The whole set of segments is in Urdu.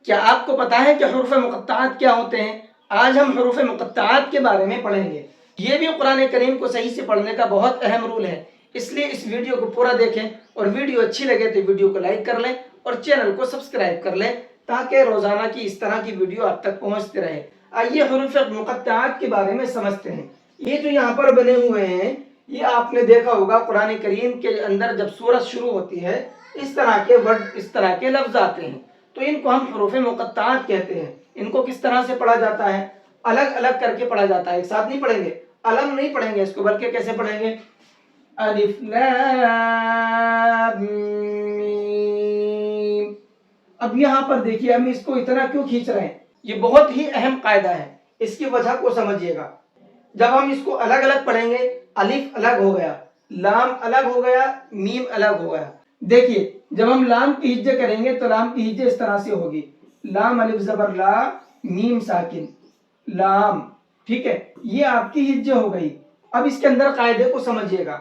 کیا آپ کو پتا ہے کہ حروف مقطعات کیا ہوتے ہیں؟ آج ہم حروف مقطعات کے بارے میں پڑھیں گے۔ یہ بھی قرآن کریم کو صحیح سے پڑھنے کا بہت اہم رول ہے، اس لیے اس ویڈیو کو پورا دیکھیں، اور ویڈیو اچھی لگے تو ویڈیو کو لائک کر لیں اور چینل کو سبسکرائب کر لیں تاکہ روزانہ کی اس طرح کی ویڈیو آپ تک پہنچتے رہے۔ آئیے حروف مقطعات کے بارے میں سمجھتے ہیں۔ یہ جو یہاں پر بنے ہوئے ہیں، یہ آپ نے دیکھا ہوگا قرآن کریم کے اندر جب سورت شروع ہوتی ہے اس طرح کے ورڈ، اس طرح کے لفظ آتے ہیں، تو ان کو ہم حروف مقطعات کہتے ہیں۔ ان کو کس طرح سے پڑھا جاتا ہے؟ الگ الگ کر کے پڑھا جاتا ہے، ایک ساتھ نہیں پڑھیں گے، علم نہیں پڑھیں گے اس کو، بلکہ کیسے پڑھیں گے؟ الف لام میم۔ اب یہاں پر دیکھیے ہم اس کو اتنا کیوں کھینچ رہے ہیں؟ یہ بہت ہی اہم قاعدہ ہے، اس کی وجہ کو سمجھیے گا۔ جب ہم اس کو الگ الگ پڑھیں گے، الف الگ ہو گیا، لام الگ ہو گیا، میم الگ ہو گیا۔ دیکھیے جب ہم لام کی ہجے کریں گے تو لام کی ہجے اس طرح سے ہوگی، لام الف زبر لا، میم ساکن، لام، ٹھیک ہے، یہ آپ کی ہجے ہو گئی۔ اب اس کے اندر قاعدے کو سمجھیے گا۔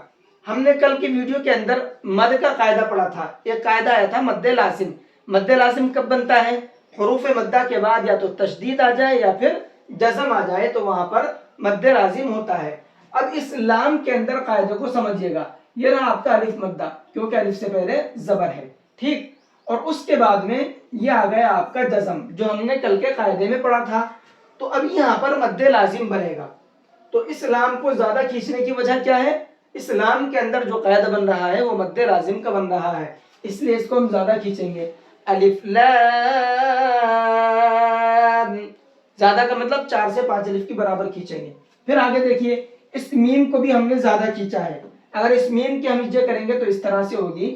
ہم نے کل کی ویڈیو کے اندر مد کا قاعدہ پڑھا تھا، ایک قاعدہ آیا تھا مد لازم۔ مد لازم کب بنتا ہے؟ حروف مدہ کے بعد یا تو تشدید آ جائے یا پھر جزم آ جائے تو وہاں پر مد لازم ہوتا ہے۔ اب اس لام کے اندر قاعدے کو سمجھیے گا، یہ رہا آپ کا الف مدہ، کیونکہ الف سے پہلے زبر ہے، ٹھیک، اور اس کے بعد میں یہ آ گیا آپ کا جزم جو ہم نے کل کے قاعدے میں پڑھا تھا۔ تو اب یہاں پر مد لازم بنے گا، تو اس لام کو زیادہ کھینچنے کی وجہ کیا ہے؟ اس لام کے اندر جو قاعدہ بن رہا ہے وہ مد لازم کا بن رہا ہے، اس لیے اس کو ہم زیادہ کھینچیں گے۔ الف لام، زیادہ کا مطلب 4 سے 5 الف کی برابر کھینچیں گے۔ پھر آگے دیکھیے اس میم کو بھی ہم نے زیادہ کھینچا ہے، اگر اس میم کی ہم ہجے کریں گے تو اس طرح سے ہوگی،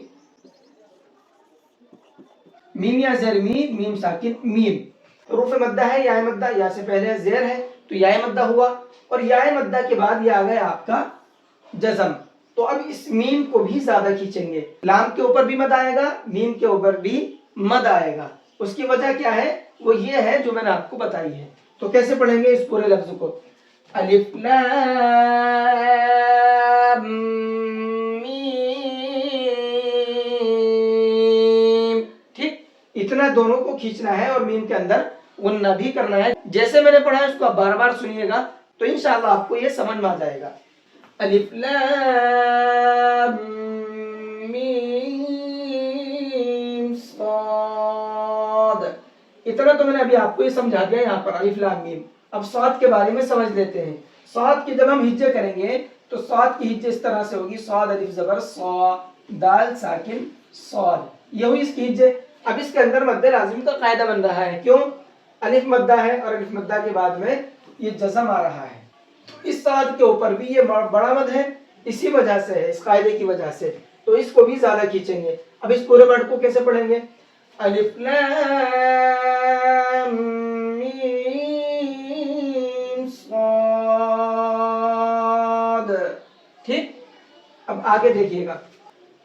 میم یا زیر میم، میم ساکن میم۔ حروف مدہ ہے یا مدہ، یا سے پہلے زیر ہے تو یا مدہ ہوا، اور یا مدہ کے بعد یہ آ گیا آپ کا جزم۔ تو اب اس میم کو بھی زیادہ کھینچیں گے، لام کے اوپر بھی مد آئے گا، میم کے اوپر بھی مد آئے گا۔ اس کی وجہ کیا ہے؟ وہ یہ ہے جو میں نے آپ کو بتائی ہے۔ تو کیسے پڑھیں گے اس پورے لفظ کو؟ الف لام میم، ٹھیک، اتنا دونوں کو کھینچنا ہے اور میم کے اندر غنہ بھی کرنا ہے۔ جیسے میں نے پڑھا ہے اس کو آپ بار بار سنیے گا تو انشاءاللہ آپ کو یہ سمجھ میں آ جائے گا۔ الف لام میم صاد، اتنا تو میں نے ابھی آپ کو یہ سمجھا دیا یہاں پر الف لام میم۔ اب صاد کے بارے میں سمجھ لیتے ہیں۔ صاد کی جب ہم ہجے کریں گے تو صاد کی ہجے اس طرح سے ہوگی، صاد الف زبر صا، دال ساکن صاد، یہ ہوئی اس کی ہجے۔ اب اس کے اندر مد لازم کا قاعدہ بن رہا ہے، کیوں؟ الف مدہ ہے اور الف مدہ کے بعد میں یہ جزم آ رہا ہے، اس صاد کے اوپر بھی یہ بڑا مد ہے، اسی وجہ سے ہے، اس قاعدے کی وجہ سے، تو اس کو بھی زیادہ کھینچیں گے۔ اب اس پورے ورڈ کو کیسے پڑھیں گے؟ الف لام میم صاد، ٹھیک۔ اب آگے دیکھیے گا،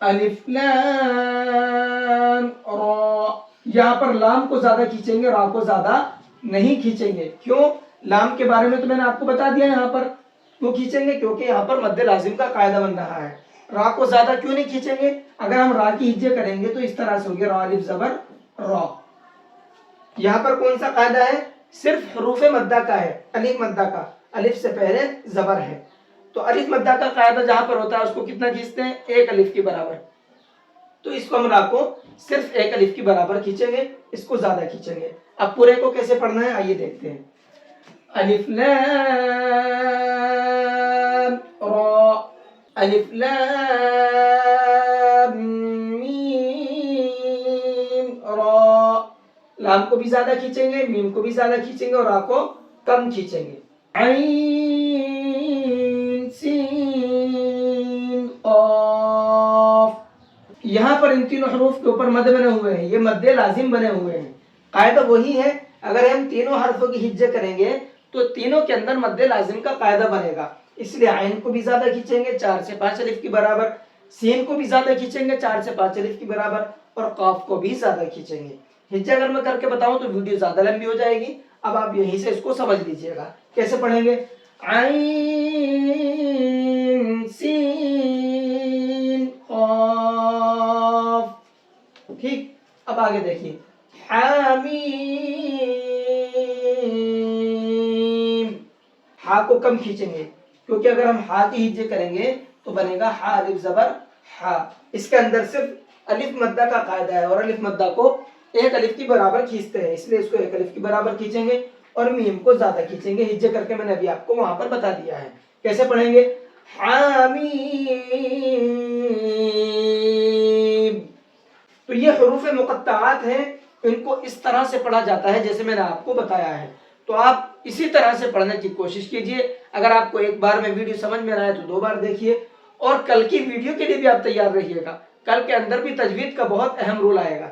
الف لام را، یہاں پر لام کو زیادہ کھینچیں گے، را کو زیادہ نہیں کھینچیں گے، کیوں؟ لام کے بارے میں تو میں نے آپ کو بتا دیا، یہاں پر کیوں کھینچیں گے؟ کیونکہ یہاں پر مد لازم کا قاعدہ بن رہا ہے۔ را کو زیادہ کیوں نہیں کھینچیں گے؟ اگر ہم را کی ہجے کریں گے تو اس طرح سے ہوگی، را الف زبر را۔ یہاں پر کون سا قاعدہ ہے؟ صرف حروف مدہ کا ہے، الف مدہ کا، الف سے پہلے زبر ہے، تو الف مدہ کا قاعدہ جہاں پر ہوتا ہے اس کو کتنا کھینچتے ہیں؟ 1 الف کے برابر، تو اس کو ہم را کو صرف 1 الف کے برابر کھینچیں گے، اس کو زیادہ کھینچیں گے۔ اب پورے کو کیسے پڑھنا ہے آئیے دیکھتے ہیں۔ الف لام را، الف لام میم را، لام کو بھی زیادہ کھینچیں گے، میم کو بھی زیادہ کھینچیں گے اور را کو کم کھینچیں گے۔ عین سین قاف، یہاں پر ان تینوں حروف کے اوپر مد بنے ہوئے ہیں، یہ مد لازم بنے ہوئے ہیں۔ قاعدہ وہی ہے، اگر ہم تینوں حرفوں کی ہجے کریں گے تو تینوں کے اندر مد لازم کا قاعدہ بنے گا، اس لیے عین کو بھی زیادہ کھینچیں گے 4 سے 5 الف کے برابر، سین کو بھی زیادہ کھینچیں گے 4 سے 5 الف کے برابر، اور قاف کو بھی زیادہ کھینچیں گے۔ ہجے اگر میں کر کے بتاؤں تو ویڈیو زیادہ لمبی ہو جائے گی، اب آپ یہیں سے اس کو سمجھ لیجئے گا۔ کیسے پڑھیں گے؟ عین سین قاف، ٹھیک۔ اب آگے دیکھیے، حامیم ہا کو کم کھینچیں گے، کیونکہ اگر ہم ہا کی ہجے کریں گے تو بنے گا ہا الف زبر ہا. اس کے اندر صرف الف مدہ کا قاعدہ ہے، اور الف مدہ کو ایک الف کی برابر کھینچتے ہیں، اس لیے اس کو ایک الف کی برابر کھینچیں گے اور میم کو زیادہ کھینچیں گے. ہجے کر کے میں نے ابھی آپ کو وہاں پر بتا دیا ہے. کیسے پڑھیں گے؟ حامیم. تو یہ حروف مقطعات ہیں، ان کو اس طرح سے پڑھا جاتا ہے جیسے میں نے آپ کو بتایا ہے. تو آپ اسی طرح سے پڑھنے کی کوشش کیجئے. اگر آپ کو ایک بار میں ویڈیو سمجھ میں آئے تو 2 بار دیکھیے، اور کل کی ویڈیو کے لیے بھی آپ تیار رہیے گا. کل کے اندر بھی تجوید کا بہت اہم رول آئے گا.